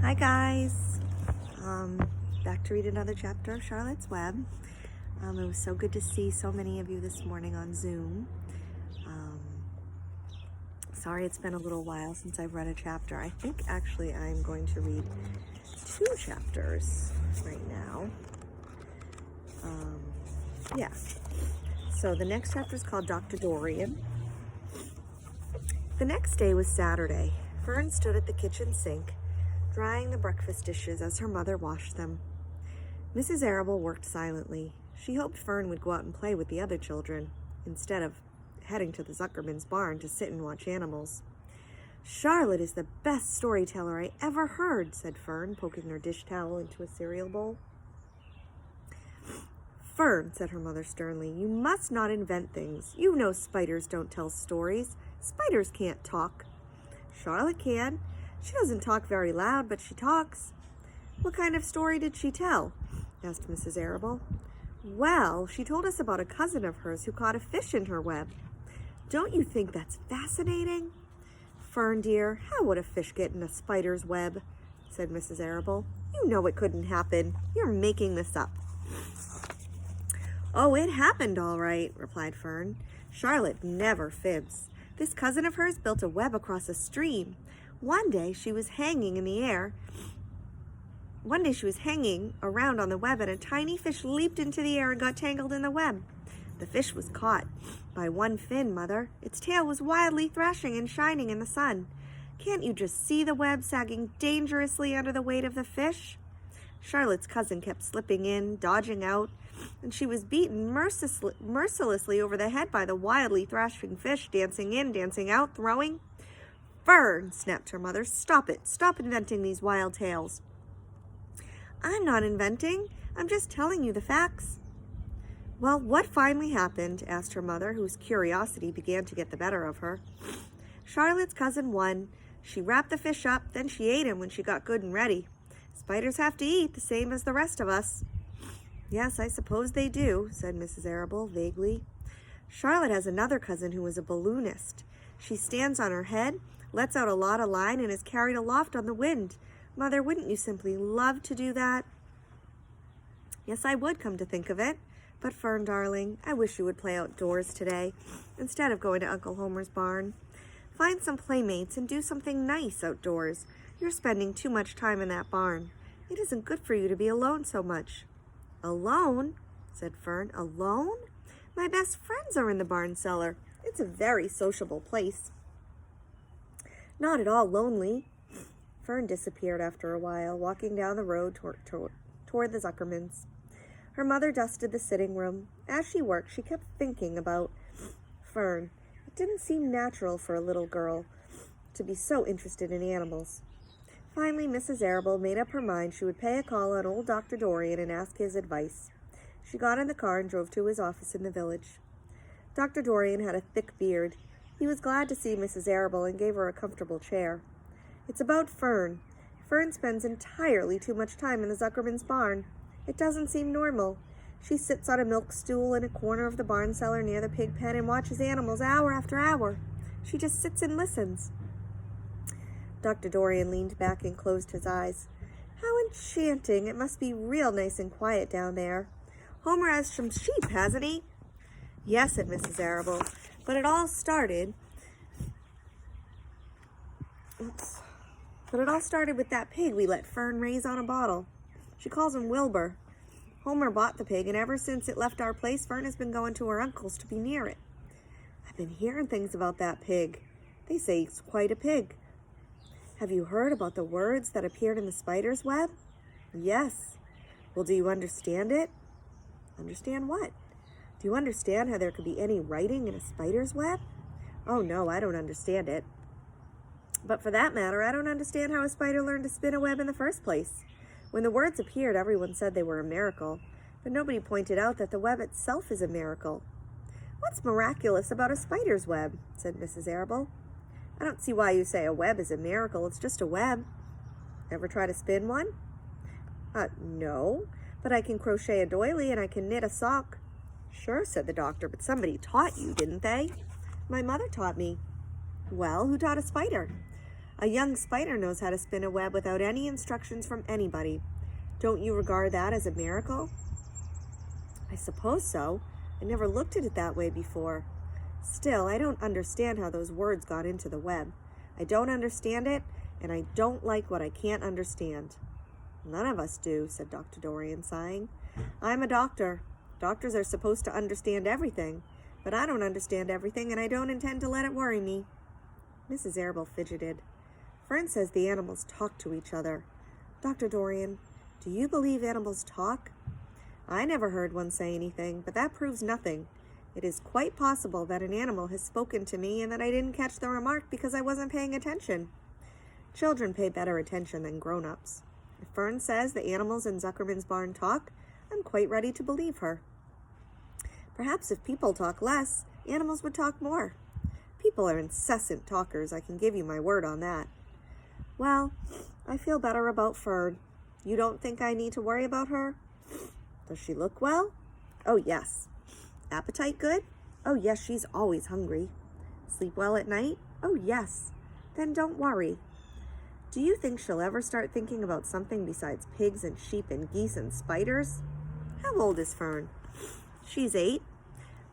Hi guys, back to read another chapter of Charlotte's Web. It was so good to see so many of you this morning on Zoom. Sorry it's been a little while since I've read a chapter. I think actually I'm going to read 2 chapters right now. Yeah, so the next chapter is called Dr. Dorian. The next day was Saturday. Fern stood at the kitchen sink, drying the breakfast dishes as her mother washed them. Mrs. Arable worked silently. She hoped Fern would go out and play with the other children, instead of heading to the Zuckerman's barn to sit and watch animals. "Charlotte is the best storyteller I ever heard," said Fern, poking her dish towel into a cereal bowl. "Fern," said her mother sternly, "you must not invent things. You know spiders don't tell stories. Spiders can't talk." "Charlotte can. She doesn't talk very loud, but she talks." "What kind of story did she tell?" asked Mrs. Arable. "Well, she told us about a cousin of hers who caught a fish in her web. Don't you think that's fascinating?" "Fern, dear, how would a fish get in a spider's web?" said Mrs. Arable. "You know it couldn't happen. You're making this up." "Oh, it happened all right," replied Fern. "Charlotte never fibs. This cousin of hers built a web across a stream. One day she was hanging around on the web, and a tiny fish leaped into the air and got tangled in the web. The fish was caught by one fin, Mother. Its tail was wildly thrashing and shining in the sun. Can't you just see the web sagging dangerously under the weight of the fish? Charlotte's cousin kept slipping in, dodging out, and she was beaten mercilessly over the head by the wildly thrashing fish, dancing in, dancing out, throwing." "Fern," snapped her mother, "stop it. Stop inventing these wild tales." "I'm not inventing. I'm just telling you the facts." "Well, what finally happened?" asked her mother, whose curiosity began to get the better of her. "Charlotte's cousin won. She wrapped the fish up, then she ate him when she got good and ready. Spiders have to eat, the same as the rest of us." "Yes, I suppose they do," said Mrs. Arable vaguely. "Charlotte has another cousin who is a balloonist. She stands on her head, lets out a lot of line, and is carried aloft on the wind. Mother, wouldn't you simply love to do that?" "Yes, I would, come to think of it. But Fern, darling, I wish you would play outdoors today, instead of going to Uncle Homer's barn. Find some playmates and do something nice outdoors. You're spending too much time in that barn. It isn't good for you to be alone so much." "Alone?" said Fern. "Alone? My best friends are in the barn cellar. It's a very sociable place." "Not at all lonely." Fern disappeared after a while, walking down the road toward the Zuckermans. Her mother dusted the sitting room. As she worked, she kept thinking about Fern. It didn't seem natural for a little girl to be so interested in animals. Finally, Mrs. Arable made up her mind she would pay a call on old Dr. Dorian and ask his advice. She got in the car and drove to his office in the village. Dr. Dorian had a thick beard. He was glad to see Mrs. Arable and gave her a comfortable chair. "It's about Fern. Fern spends entirely too much time in the Zuckerman's barn. It doesn't seem normal. She sits on a milk stool in a corner of the barn cellar near the pig pen and watches animals hour after hour. She just sits and listens." Dr. Dorian leaned back and closed his eyes. "How enchanting. It must be real nice and quiet down there. Homer has some sheep, hasn't he?" "Yes," said Mrs. Arable. But it all started with that pig we let Fern raise on a bottle. She calls him Wilbur. Homer bought the pig, and ever since it left our place, Fern has been going to her uncle's to be near it. I've been hearing things about that pig. They say it's quite a pig." "Have you heard about the words that appeared in the spider's web?" "Yes." "Well, do you understand it?" "Understand what?" "Do you understand how there could be any writing in a spider's web?" "Oh, no, I don't understand it. But for that matter, I don't understand how a spider learned to spin a web in the first place. When the words appeared, everyone said they were a miracle, but nobody pointed out that the web itself is a miracle." "What's miraculous about a spider's web?" said Mrs. Arable. "I don't see why you say a web is a miracle. It's just a web." "Ever try to spin one?" No, but I can crochet a doily and I can knit a sock." "Sure," said the doctor, "but somebody taught you, didn't they?" "My mother taught me." "Well, who taught a spider?" A young spider knows how to spin a web without any instructions from anybody. Don't you regard that as a miracle? I suppose so. I never looked at it that way before. Still, I don't understand how those words got into the web. I don't understand it, and I don't like what I can't understand. None of us do, said Dr. Dorian, sighing. I'm a doctor. Doctors are supposed to understand everything, but I don't understand everything, and I don't intend to let it worry me. Mrs. Arable fidgeted. Fern says the animals talk to each other. Dr. Dorian, do you believe animals talk? I never heard one say anything, but that proves nothing. It is quite possible that an animal has spoken to me and that I didn't catch the remark because I wasn't paying attention. Children pay better attention than grown-ups. If Fern says the animals in Zuckerman's barn talk, I'm quite ready to believe her. Perhaps if people talk less, animals would talk more. People are incessant talkers, I can give you my word on that. Well, I feel better about Fern. You don't think I need to worry about her? Does she look well? Oh, yes. Appetite good? Oh, yes, she's always hungry. Sleep well at night? Oh, yes. Then don't worry. Do you think she'll ever start thinking about something besides pigs and sheep and geese and spiders? How old is Fern? She's 8.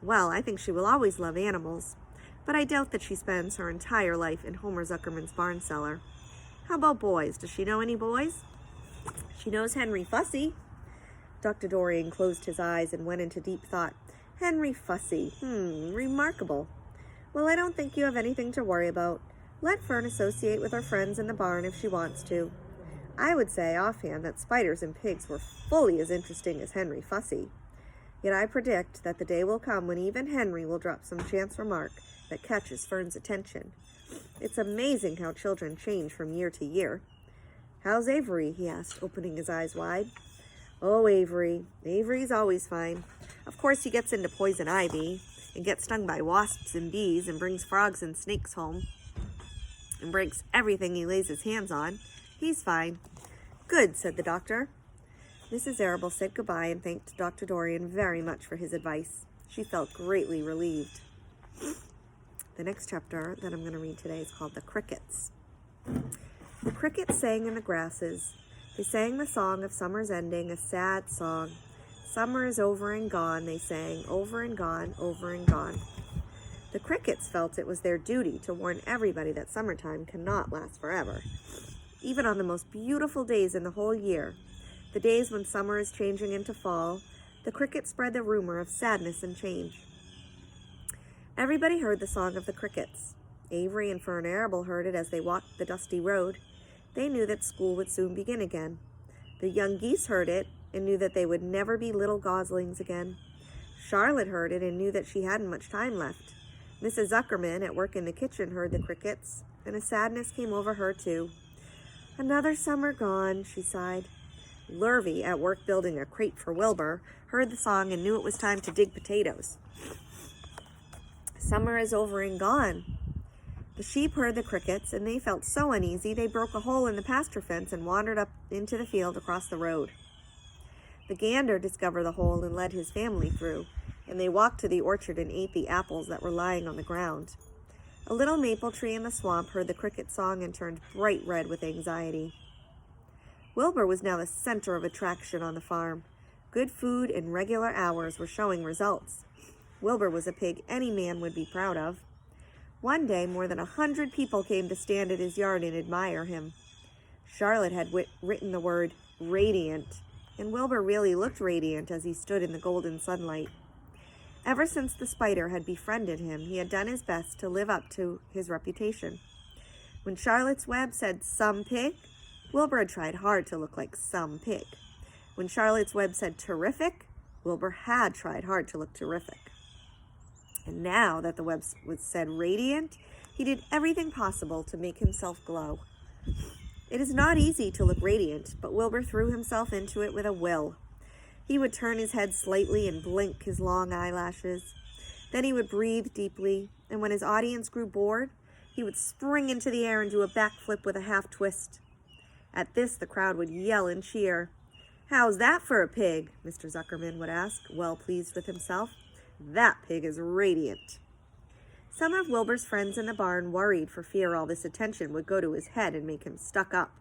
Well, I think she will always love animals, but I doubt that she spends her entire life in Homer Zuckerman's barn cellar. How about boys? Does she know any boys? She knows Henry Fussy. Dr. Dorian closed his eyes and went into deep thought. Henry Fussy. Remarkable. Well, I don't think you have anything to worry about. Let Fern associate with her friends in the barn if she wants to. I would say offhand that spiders and pigs were fully as interesting as Henry Fussy. Yet I predict that the day will come when even Henry will drop some chance remark that catches Fern's attention. It's amazing how children change from year to year. How's Avery? He asked, opening his eyes wide. Oh, Avery. Avery's always fine. Of course, he gets into poison ivy and gets stung by wasps and bees and brings frogs and snakes home and breaks everything he lays his hands on. He's fine. Good, said the doctor. Mrs. Arable said goodbye and thanked Dr. Dorian very much for his advice. She felt greatly relieved. The next chapter that I'm going to read today is called The Crickets. The crickets sang in the grasses. They sang the song of summer's ending, a sad song. Summer is over and gone, they sang, over and gone, over and gone. The crickets felt it was their duty to warn everybody that summertime cannot last forever. Even on the most beautiful days in the whole year, the days when summer is changing into fall, the crickets spread the rumor of sadness and change. Everybody heard the song of the crickets. Avery and Fern Arable heard it as they walked the dusty road. They knew that school would soon begin again. The young geese heard it and knew that they would never be little goslings again. Charlotte heard it and knew that she hadn't much time left. Mrs. Zuckerman, at work in the kitchen, heard the crickets, and a sadness came over her too. Another summer gone, she sighed. Lurvy, at work building a crate for Wilbur, heard the song and knew it was time to dig potatoes. Summer is over and gone. The sheep heard the crickets, and they felt so uneasy they broke a hole in the pasture fence and wandered up into the field across the road. The gander discovered the hole and led his family through, and they walked to the orchard and ate the apples that were lying on the ground. A little maple tree in the swamp heard the cricket song and turned bright red with anxiety. Wilbur was now the center of attraction on the farm. Good food and regular hours were showing results. Wilbur was a pig any man would be proud of. One day, more than 100 people came to stand at his yard and admire him. Charlotte had written the word radiant, and Wilbur really looked radiant as he stood in the golden sunlight. Ever since the spider had befriended him, he had done his best to live up to his reputation. When Charlotte's web said some pig, Wilbur had tried hard to look like some pig. When Charlotte's web said terrific, Wilbur had tried hard to look terrific. And now that the web was said radiant, he did everything possible to make himself glow. It is not easy to look radiant, but Wilbur threw himself into it with a will. He would turn his head slightly and blink his long eyelashes. Then he would breathe deeply, and when his audience grew bored, he would spring into the air and do a backflip with a half twist. At this, the crowd would yell and cheer. "How's that for a pig?" Mr. Zuckerman would ask, well pleased with himself. "That pig is radiant." Some of Wilbur's friends in the barn worried for fear all this attention would go to his head and make him stuck up.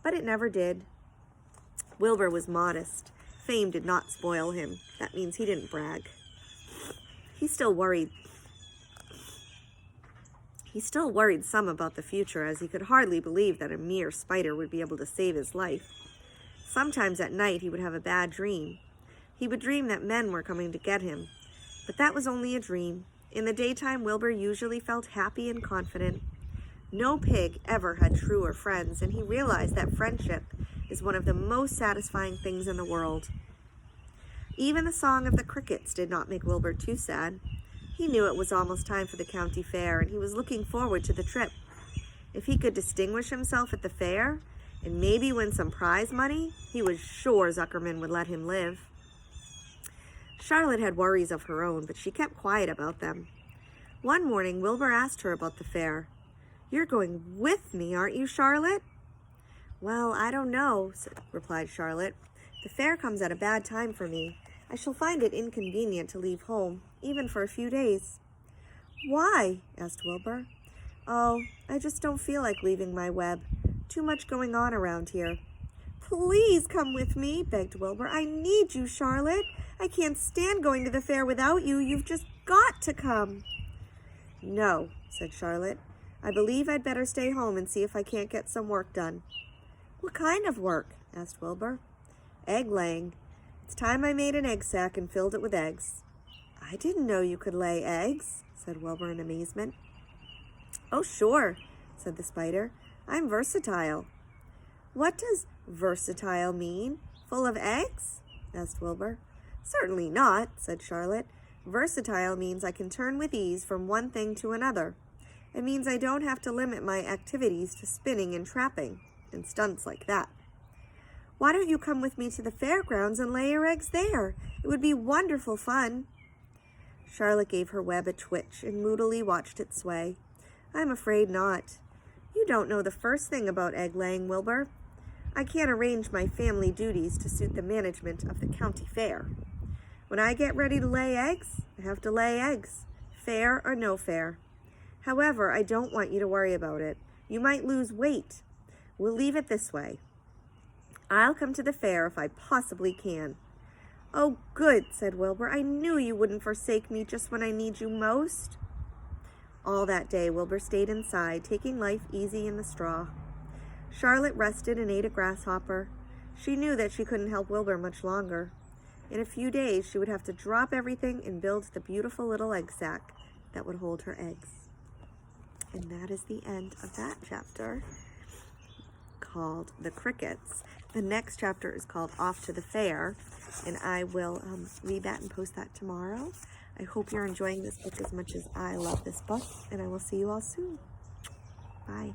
But it never did. Wilbur was modest. Fame did not spoil him. That means he didn't brag. He still worried some about the future, as he could hardly believe that a mere spider would be able to save his life. Sometimes at night he would have a bad dream. He would dream that men were coming to get him. But that was only a dream. In the daytime, Wilbur usually felt happy and confident. No pig ever had truer friends, and he realized that friendship is one of the most satisfying things in the world. Even the song of the crickets did not make Wilbur too sad. He knew it was almost time for the county fair, and he was looking forward to the trip. If he could distinguish himself at the fair, and maybe win some prize money, he was sure Zuckerman would let him live. Charlotte had worries of her own, but she kept quiet about them. One morning, Wilbur asked her about the fair. "You're going with me, aren't you, Charlotte?" "Well, I don't know," replied Charlotte. "The fair comes at a bad time for me. I shall find it inconvenient to leave home, even for a few days." "Why?" asked Wilbur. "Oh, I just don't feel like leaving my web. Too much going on around here." "Please come with me," begged Wilbur. "I need you, Charlotte. I can't stand going to the fair without you. You've just got to come." "No," said Charlotte. "I believe I'd better stay home and see if I can't get some work done." "What kind of work?" asked Wilbur. "Egg laying. It's time I made an egg sack and filled it with eggs." "I didn't know you could lay eggs," said Wilbur in amazement. "Oh, sure," said the spider. "I'm versatile." "What does versatile mean? Full of eggs?" asked Wilbur. "Certainly not," said Charlotte. "Versatile means I can turn with ease from one thing to another. It means I don't have to limit my activities to spinning and trapping, and stunts like that." "Why don't you come with me to the fairgrounds and lay your eggs there? It would be wonderful fun." Charlotte gave her web a twitch and moodily watched it sway. "I'm afraid not. You don't know the first thing about egg laying, Wilbur. I can't arrange my family duties to suit the management of the county fair. When I get ready to lay eggs, I have to lay eggs, fair or no fair. However, I don't want you to worry about it. You might lose weight. We'll leave it this way. I'll come to the fair if I possibly can." "Oh, good," said Wilbur. "I knew you wouldn't forsake me just when I need you most." All that day, Wilbur stayed inside, taking life easy in the straw. Charlotte rested and ate a grasshopper. She knew that she couldn't help Wilbur much longer. In a few days, she would have to drop everything and build the beautiful little egg sack that would hold her eggs. And that is the end of that chapter, called The Crickets. The next chapter is called Off to the Fair, and I will read that and post that tomorrow. I hope you're enjoying this book as much as I love this book, and I will see you all soon. Bye.